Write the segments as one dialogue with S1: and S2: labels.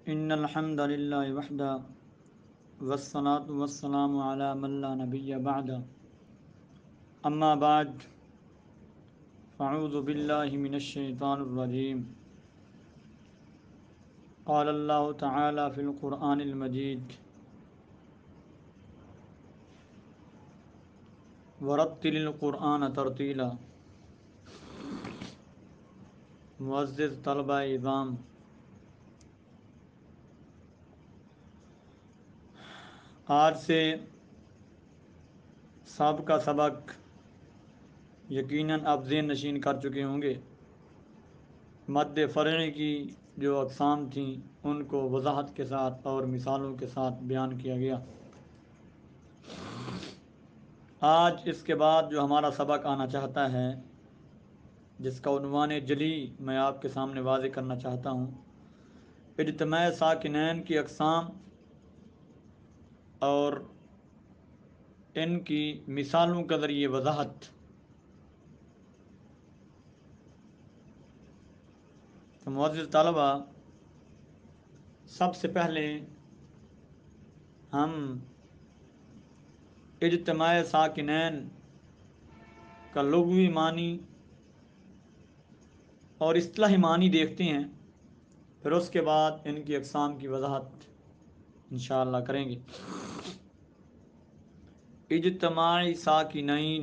S1: ان الحمد للہ وحدہ والصلاة والسلام علی من لا نبی بعد اما بعد فاعوذ باللہ من الشیطان الرجیم قال اللہ تعالی فی القرآن المجید ورتل القرآن ترتیلا معزز طلبہ اعظام، آج سے سابقہ سبق یقیناً آپ ذہن نشین کر چکے ہوں گے۔ مد فرعی کی جو اقسام تھیں ان کو وضاحت کے ساتھ اور مثالوں کے ساتھ بیان کیا گیا۔ آج اس کے بعد جو ہمارا سبق آنا چاہتا ہے، جس کا عنوان جلی میں آپ کے سامنے واضح کرنا چاہتا ہوں، اجتماع ساکنین کی اقسام اور ان کی مثالوں کے ذریعے وضاحت۔ تو معزز طلبہ، سب سے پہلے ہم اجتماع ساکنین کا لغوی معنی اور اصطلاحی معنی دیکھتے ہیں، پھر اس کے بعد ان کی اقسام کی وضاحت انشاءاللہ کریں گے۔ اجتماع ساکنین،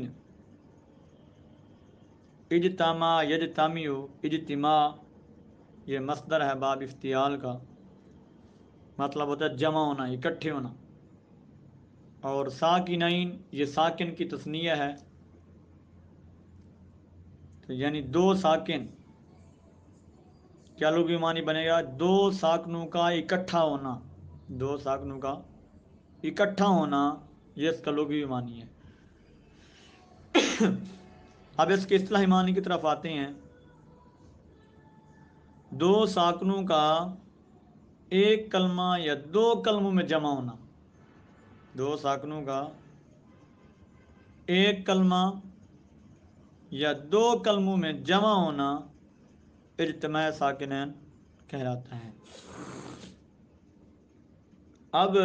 S1: اجتماع یجتمع، اجتماع یہ مصدر ہے باب افتعال کا، مطلب ہوتا ہے جمع ہونا، اکٹھے ہونا، اور ساکنین یہ ساکن کی تثنیہ ہے، تو یعنی دو ساکن، کیا لغوی معنی بنے گا؟ دو ساکنوں کا اکٹھا ہونا، دو ساکنوں کا اکٹھا ہونا، یہ اس کا لغوی معنی ہے۔ اب اس کے اصطلاحی معنی کی طرف آتے ہیں۔ دو ساکنوں کا ایک کلمہ یا دو کلموں میں جمع ہونا، دو ساکنوں کا ایک کلمہ یا دو کلموں میں جمع ہونا اجتماع ساکنین کہلاتا ہے۔ اب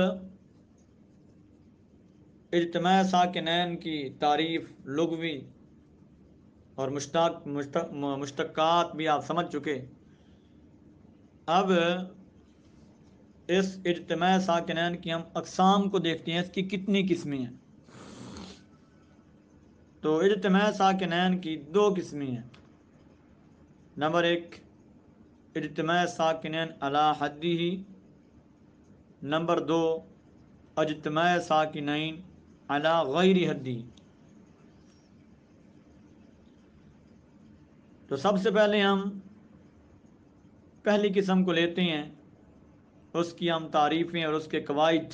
S1: اجتماع ساکنین کی تعریف لغوی اور مشتقات بھی آپ سمجھ چکے۔ اب اس اجتماع ساکنین کی ہم اقسام کو دیکھتے ہیں، اس کی کتنی قسمیں ہیں۔ تو اجتماع ساکنین کی دو قسمیں ہیں۔ نمبر ایک، اجتماع ساکنین علی حدہ، نمبر دو، اجتماع ساکنین علی غیر حدہ۔ تو سب سے پہلے ہم پہلی قسم کو لیتے ہیں، اس کی ہم تعریفیں اور اس کے قواعد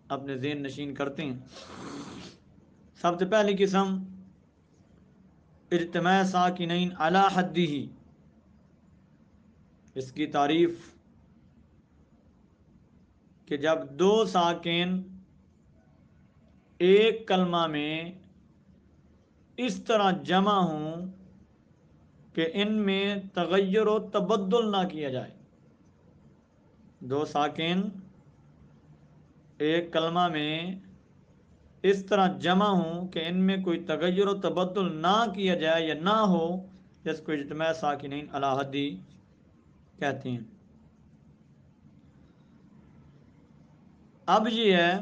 S1: اپنے ذہن نشین کرتے ہیں۔ سب سے پہلی قسم اجتماع ساکنین علی حدہ، اس کی تعریف کہ جب دو ساکن ایک کلمہ میں اس طرح جمع ہوں کہ ان میں تغیر و تبدل نہ کیا جائے، دو ساکن ایک کلمہ میں اس طرح جمع ہوں کہ ان میں کوئی تغیر و تبدل نہ کیا جائے یا نہ ہو، جس کو اجتماع ساکنین علی حدہ کہتے ہیں۔ اب یہ ہے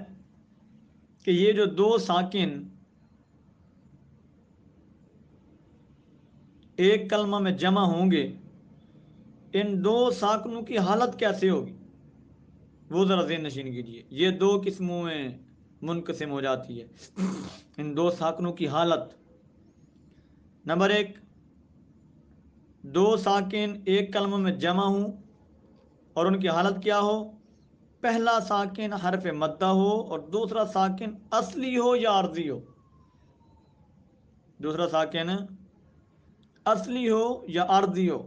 S1: کہ یہ جو دو ساکن ایک کلمہ میں جمع ہوں گے، ان دو ساکنوں کی حالت کیسے ہوگی وہ ذرا ذہن نشین کیجیے۔ یہ دو قسموں میں منقسم ہو جاتی ہے ان دو ساکنوں کی حالت۔ نمبر ایک، دو ساکن ایک کلمہ میں جمع ہوں اور ان کی حالت کیا ہو؟ پہلا ساکن حرف مدہ ہو اور دوسرا ساکن اصلی ہو یا عارضی ہو، دوسرا ساکن اصلی ہو یا عارضی ہو،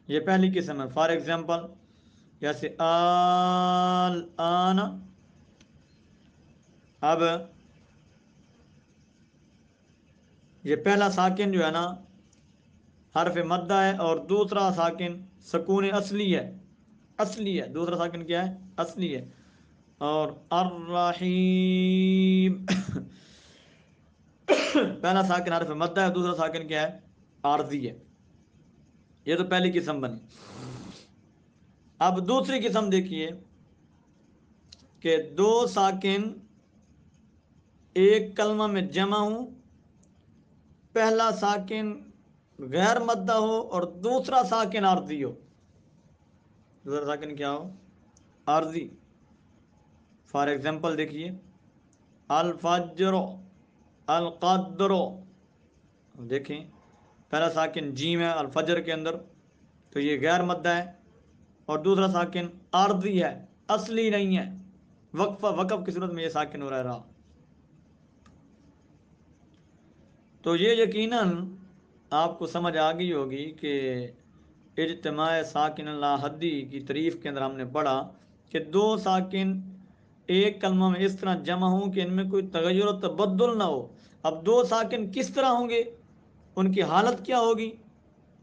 S1: یہ پہلی قسم ہے۔ فار ایگزامپل جیسے آن، اب یہ پہلا ساکن جو ہے نا حرف مدہ ہے اور دوسرا ساکن سکون اصلی ہے، اصلی ہے، دوسرا ساکن کیا ہے؟ اصلی ہے. اور الرحیم پہلا ساکن حرف مدہ ہے، دوسرا ساکن کیا ہے؟ عارضی ہے. یہ تو پہلی قسم بنی. اب دوسری قسم دیکھیے کہ دو ساکن ایک کلمہ میں جمع ہوں، پہلا ساکن غیر مدہ ہو اور دوسرا ساکن عارضی ہو. دوسرا ساکن کیا ہو؟ عارضی. فار ایگزامپل دیکھیے الفجر، القدر. دیکھیں پہلا ساکن جیم ہے الفجر کے اندر، تو یہ غیر مدہ ہے، اور دوسرا ساکن عارضی ہے، اصلی نہیں ہے، وقف کی صورت میں یہ ساکن ہو رہا. تو یہ یقیناً آپ کو سمجھ آ گئی ہوگی کہ اجتماع ساکن لا حدی کی تعریف کے اندر ہم نے پڑھا کہ دو ساکن ایک کلمہ میں اس طرح جمع ہوں کہ ان میں کوئی تغیر و تبدل نہ ہو. اب دو ساکن کس طرح ہوں گے، ان کی حالت کیا ہوگی،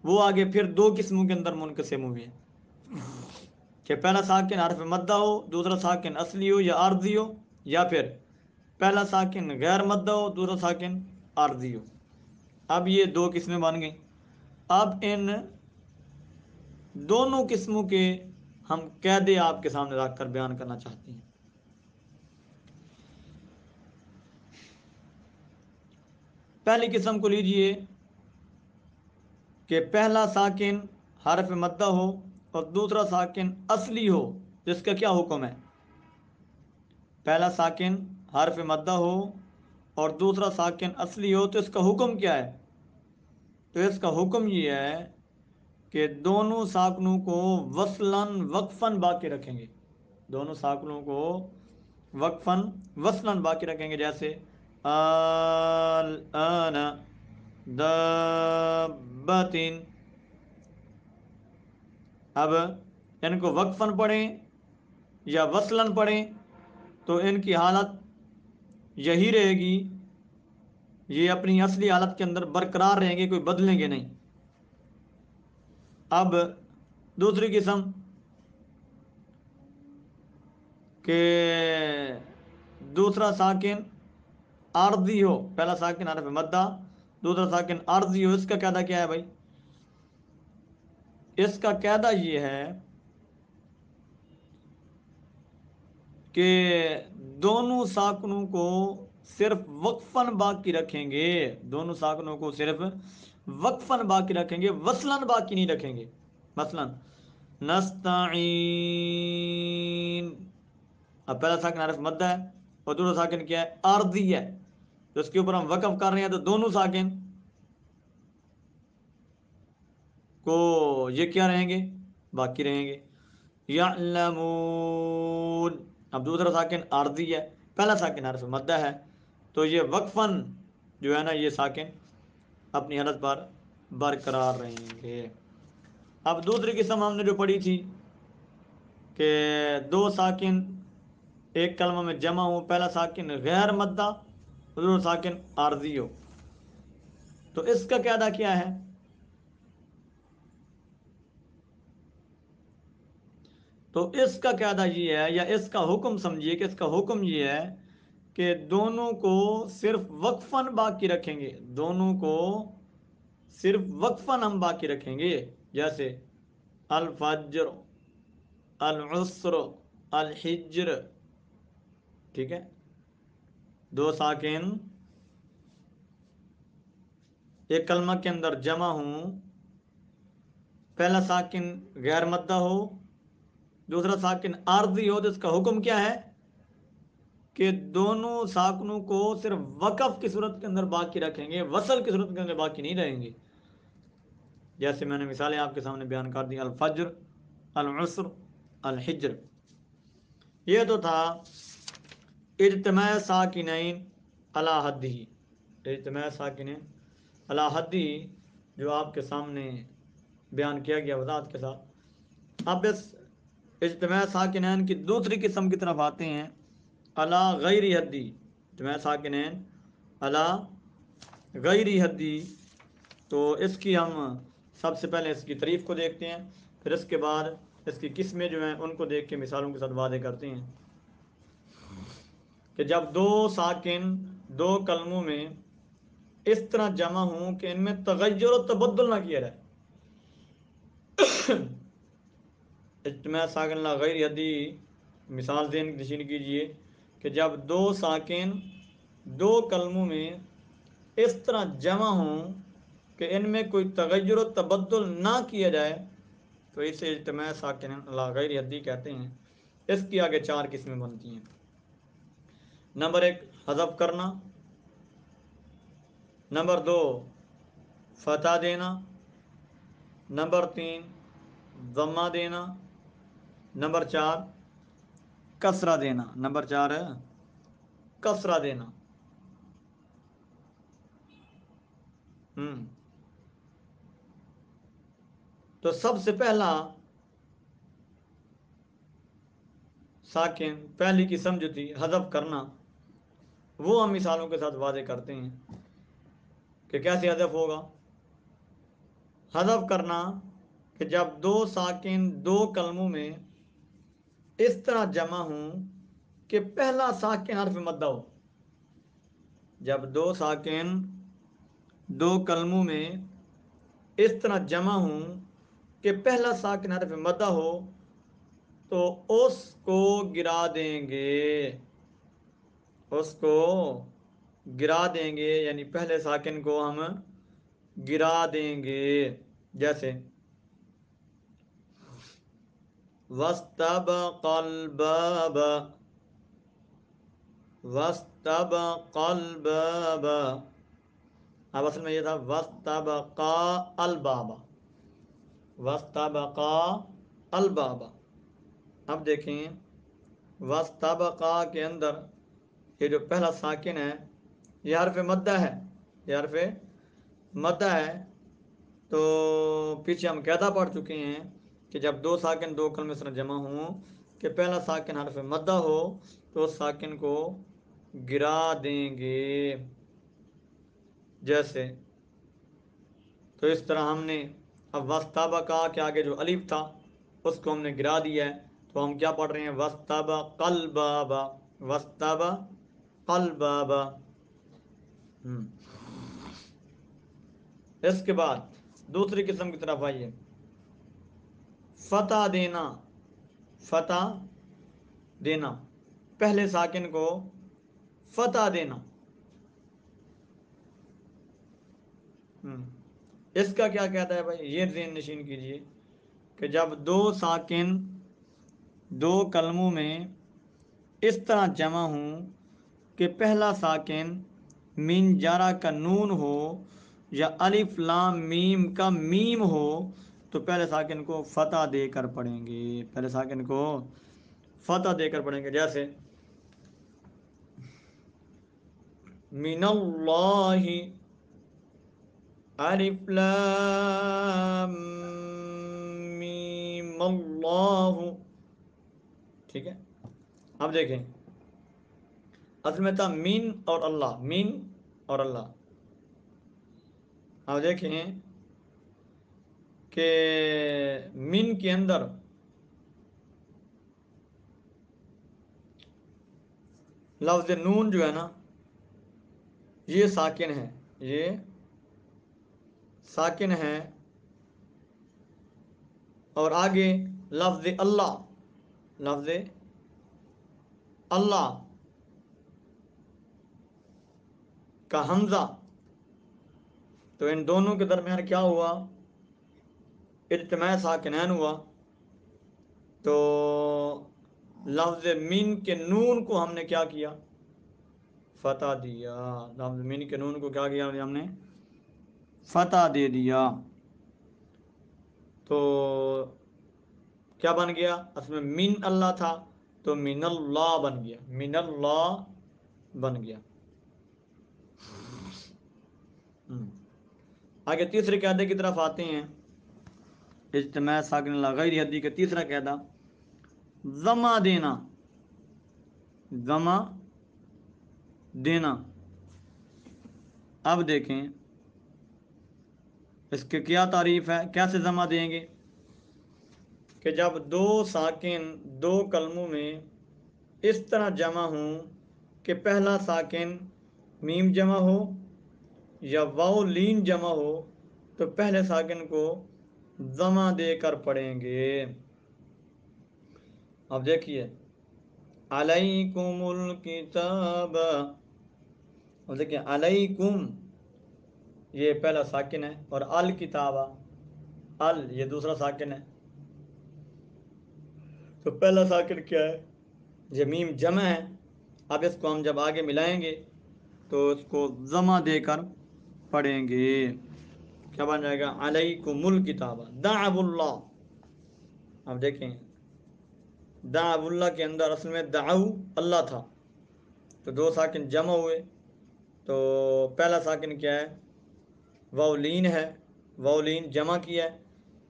S1: وہ آگے پھر دو قسموں کے اندر منقسم ہوئے ہیں کہ پہلا ساکن حرف مدہ ہو، دوسرا ساکن اصلی ہو یا عارضی ہو، یا پھر پہلا ساکن غیر مدہ ہو، دوسرا ساکن عارضی ہو. اب یہ دو قسمیں بن گئیں. اب ان دونوں قسموں کے ہم قاعدے آپ کے سامنے رکھ کر بیان کرنا چاہتے ہیں. پہلی قسم کو لیجئے کہ پہلا ساکن حرف مدہ ہو اور دوسرا ساکن اصلی ہو، جس کا کیا حکم ہے؟ پہلا ساکن حرف مدہ ہو اور دوسرا ساکن اصلی ہو، تو اس کا حکم کیا ہے؟ تو اس کا حکم یہ ہے کہ دونوں ساکنوں کو وصلاً وقفاً باقی رکھیں گے. دونوں ساکنوں کو وقفاً وصلاً باقی رکھیں گے. جیسے الآن دابتن. اب ان کو وقفاً پڑھیں یا وصلاً پڑھیں تو ان کی حالت یہی رہے گی، یہ اپنی اصلی حالت کے اندر برقرار رہیں گے، کوئی بدلیں گے نہیں. اب دوسری قسم کہ دوسرا ساکن عارضی ہو، پہلا ساکن حرف مدہ، دوسرا ساکن عارضی ہو. اس کا قاعدہ کیا ہے بھائی؟ اس کا قاعدہ یہ ہے کہ دونوں ساکنوں کو صرف وقفاً باقی رکھیں گے. دونوں ساکنوں کو صرف وقفاً باقی رکھیں گے، وصلاً باقی نہیں رکھیں گے. مثلا نستعین، اب پہلا ساکن حرف مدہ ہے اور دوسرا ساکن کیا ہے؟ عارضی ہے. تو اس کے اوپر ہم وقف کر رہے ہیں تو دونوں ساکن کو یہ کیا رہیں گے؟ باقی رہیں گے. یعلمون، اب دوسرا ساکن عارضی ہے، پہلا ساکن حرف مدہ ہے، تو یہ وقفاً جو ہے نا یہ ساکن اپنی حالت پر برقرار رہیں گے. اب دوسری قسم ہم نے جو پڑھی تھی کہ دو ساکن ایک کلمہ میں جمع ہو، پہلا ساکن غیر مدہ، دوسرا ساکن عارضی ہو. تو اس کا قاعدہ کیا ہے؟ تو اس کا قاعدہ یہ ہے، یا اس کا حکم سمجھیے کہ اس کا حکم یہ ہے کہ دونوں کو صرف وقفاً باقی رکھیں گے. دونوں کو صرف وقفاً ہم باقی رکھیں گے. جیسے الفجر، العسر، الحجر. ٹھیک ہے، دو ساکن ایک کلمہ کے اندر جمع ہوں، پہلا ساکن غیر مدہ ہو، دوسرا ساکن عارضی ہو. تو اس کا حکم کیا ہے کہ دونوں ساکنوں کو صرف وقف کی صورت کے اندر باقی رکھیں گے، وصل کی صورت کے اندر باقی نہیں رہیں گے. جیسے میں نے مثالیں آپ کے سامنے بیان کر دی، الفجر، العسر، الحجر. یہ تو تھا اجتماع ساکنین علی حدہ، اجتماع ساکنین علی حدہ جو آپ کے سامنے بیان کیا گیا وضاحت کے ساتھ. اب اس اجتماع ساکنین کی دوسری قسم کی طرف آتے ہیں، علی غیر حدی. اجتماع ساکنین علی غیر حدی، تو اس کی ہم سب سے پہلے اس کی تعریف کو دیکھتے ہیں، پھر اس کے بعد اس کی قسمیں جو ہیں ان کو دیکھ کے مثالوں کے ساتھ واضح کرتے ہیں کہ جب دو ساکن دو کلموں میں اس طرح جمع ہوں کہ ان میں تغیر و تبدل نہ کیا جائے. اجتماع ساکن لا غیر حدی مثال ذہن نشین کیجئے کہ جب دو ساکن دو کلموں میں اس طرح جمع ہوں کہ ان میں کوئی تغیر و تبدل نہ کیا جائے تو اسے اجتماع ساکن لا غیر حدی کہتے ہیں. اس کی آگے 4 قسمیں بنتی ہیں. نمبر 1 حذف کرنا، نمبر 2 فتح دینا، نمبر 3 ضمہ دینا، نمبر 4 کسرہ دینا. نمبر 4 ہے کسرہ دینا. تو سب سے پہلا ساکن پہلی قسم جو تھی حذف کرنا، وہ ہم مثالوں کے ساتھ واضح کرتے ہیں کہ کیسے حذف ہوگا. حذف کرنا کہ جب دو ساکن دو کلموں میں اس طرح جمع ہوں کہ پہلا ساکن حرف مدہ ہو. جب دو ساکن دو کلموں میں اس طرح جمع ہوں کہ پہلا ساکن حرف مدہ ہو تو اس کو گرا دیں گے. اس کو گرا دیں گے یعنی پہلے ساکن کو ہم گرا دیں گے. جیسے وَاسْتَبَقَ الْبَابَ، وَاسْتَبَقَ الْبَابَ. اب اصل میں یہ تھا وَاسْتَبَقَ الْبَابَ، وَاسْتَبَقَ الْبَابَ. اب دیکھیں وَاسْتَبَقَ کے اندر یہ جو پہلا ساکن ہے یہ حرف مدہ ہے، یہ حرف مدہ ہے. تو پیچھے ہم قاعدہ پڑھ چکے ہیں کہ جب دو ساکن دو کلمے سے جمع ہوں کہ پہلا ساکن حرف مدہ ہو تو اس ساکن کو گرا دیں گے. جیسے تو اس طرح ہم نے اب وَاسْتَبَقَ کے آگے جو الف تھا اس کو ہم نے گرا دیا ہے تو ہم کیا پڑھ رہے ہیں وَاسْتَبَقَ الْبَابَ، وَاسْتَبَقَ الْبَابَ. اس کے بعد دوسری قسم کی طرف آئیے، فتح دینا. فتح دینا پہلے ساکن کو فتح دینا. اس کا کیا کہتا ہے بھائی، یہ ذہن نشین کیجئے کہ جب دو ساکن دو کلموں میں اس طرح جمع ہوں کہ پہلا ساکن مین جارہ کا نون ہو یا الف لام میم کا میم ہو تو پہلے ساکن کو فتح دے کر پڑھیں گے. پہلے ساکن کو فتح دے کر پڑھیں گے. جیسے من اللہ الف لام میم اللہ. ٹھیک ہے. اب دیکھیں اصل میں تھا مین اور اللہ، مین اور اللہ. اب دیکھیں کہ مین کے اندر لفظ نون جو ہے نا یہ ساکن ہے، یہ ساکن ہے. اور آگے لفظ اللہ، لفظ اللہ کا حمزہ، تو ان دونوں کے درمیان کیا ہوا، اجتماع ساکنین ہوا. تو لفظ مین کے نون کو ہم نے کیا کیا، فتح دیا. لفظ مین کے نون کو کیا کیا ہم نے، فتح دے دیا. تو کیا بن گیا، اصل میں من اللہ تھا تو من اللہ بن گیا، من اللہ بن گیا. آگے تیسرے قاعدے کی طرف آتے ہیں، اجتماع ساکن لا غیر حدی کا تیسرا قاعدہ ضمہ دینا. ضمہ دینا. اب دیکھیں اس کی کیا تعریف ہے، کیسے جمع دیں گے؟ کہ جب دو ساکن دو کلموں میں اس طرح جمع ہوں کہ پہلا ساکن میم جمع ہو یا واو لین جمع ہو تو پہلے ساکن کو جمع دے کر پڑھیں گے۔ اب دیکھیے علیکم الکتاب، اب دیکھیے علیکم یہ پہلا ساکن ہے، اور الکتابہ یہ دوسرا ساکن ہے، تو پہلا ساکن کیا ہے؟ یہ میم جمع ہے۔ اب اس کو ہم جب آگے ملائیں گے تو اس کو جمع دے کر پڑھیں گے، کیا بن جائے گا؟ علیکم الکتابہ دعو اللہ۔ اب دیکھیں دعو اللہ کے اندر اصل میں دعو اللہ تھا، تو دو ساکن جمع ہوئے، تو پہلا ساکن کیا ہے؟ واولین ہے، واولین جمع کیا ہے،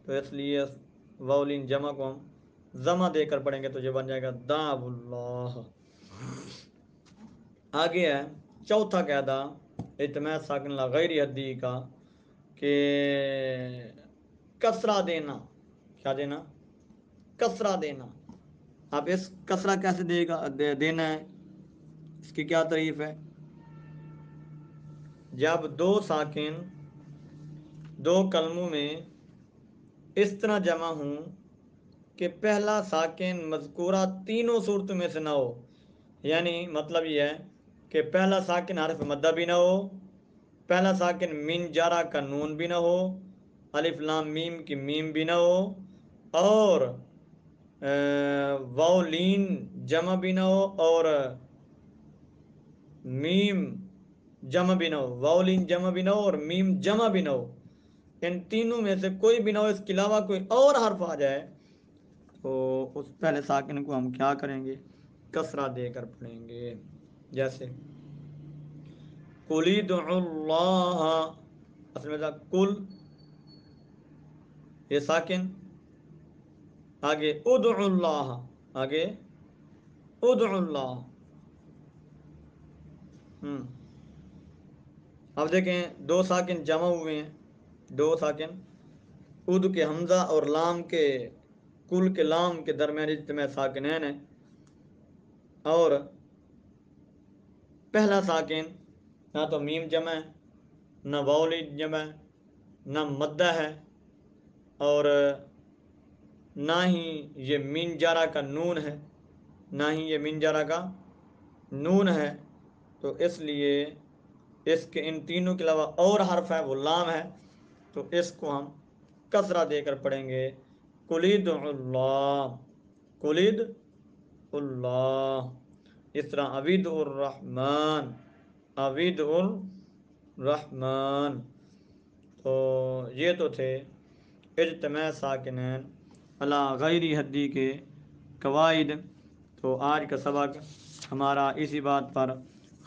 S1: تو اس لیے واولین جمع کو ہم جمع دے کر پڑھیں گے، تو یہ بن جائے گا دعو اللہ۔ آگے ہے چوتھا قاعدہ اجتماع ساکن لا غیر حدی کا، کہ کسرہ دینا، کیا دینا؟ کسرہ دینا۔ اب اس کسرہ کیسے دینا ہے، اس کی کیا تعریف ہے؟ جب دو ساکن دو کلموں میں اس طرح جمع ہوں کہ پہلا ساکن مذکورہ تینوں صورتوں میں سے نہ ہو، یعنی مطلب یہ ہے کہ پہلا ساکن حرف مدہ بھی نہ ہو، پہلا ساکن من جارہ کا نون بھی نہ ہو، الف لام میم کی میم بھی نہ ہو، اور واو لین جمع بھی نہ ہو، اور میم جمع بھی نہ ہو، واو لین جمع بھی نہ ہو اور میم جمع بھی نہ ہو، ان تینوں میں سے کوئی بھی نہ ہو، اس کے علاوہ کوئی اور حرف آ جائے تو اس پہلے ساکن کو ہم کیا کریں گے؟ کسرہ دے کر پڑھیں گے۔ جیسے قُلِ ادْعُوا اللَّهَ، اصل میں تھا کل، یہ ساکن، آگے ادعوا اللہ، آگے ادعوا اللہ۔ اب دیکھیں دو ساکن جمع ہوئے ہیں، دو ساکن اد کے حمزہ اور لام کے کل کے لام کے درمیان اجتماع ساکنین ہیں، اور پہلا ساکن نہ تو میم جمع ہے، نہ واؤ جمع ہے، نہ مدہ ہے، اور نہ ہی یہ مین جارہ کا نون ہے، نہ ہی یہ مین جارہ کا نون ہے، تو اس لیے اس کے ان تینوں کے علاوہ اور حرف ہے وہ لام ہے، تو اس کو ہم کسرہ دے کر پڑھیں گے قُلِ ادْعُوا اللہ، قُلِ ادْعُوا اللہ۔ اس طرح عبید الرحمن، عبید الرحمن۔ تو یہ تو تھے اجتماع ساکنین علی غیر حدی کے قواعد۔ تو آج کا سبق ہمارا اسی بات پر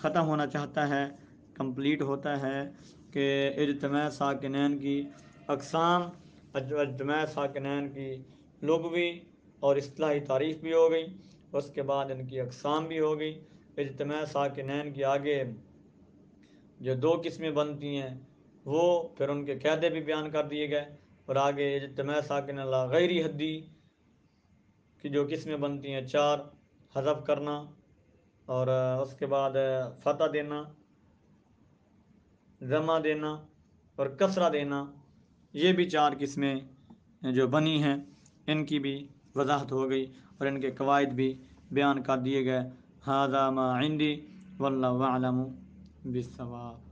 S1: ختم ہونا چاہتا ہے، کمپلیٹ ہوتا ہے کہ اجتماع ساکنین کی اقسام، اجتماع ساکنین کی لغوی اور اصطلاحی تعریف بھی ہو گئی، اس کے بعد ان کی اقسام بھی ہو گئی۔ اجتماع ساکنین کی آگے جو دو قسمیں بنتی ہیں وہ پھر ان کے قاعدے بھی بیان کر دیے گئے، اور آگے اجتماع ساکن لا غیر حدی کی جو قسمیں بنتی ہیں، چار، حذف کرنا، اور اس کے بعد فتح دینا، ضمہ دینا اور کسرہ دینا، یہ بھی چار قسمیں جو بنی ہیں ان کی بھی وضاحت ہو گئی، اور ان کے قواعد بھی بیان کر دیے گئے۔ ھذا ما عندی واللہ اعلم بالصواب۔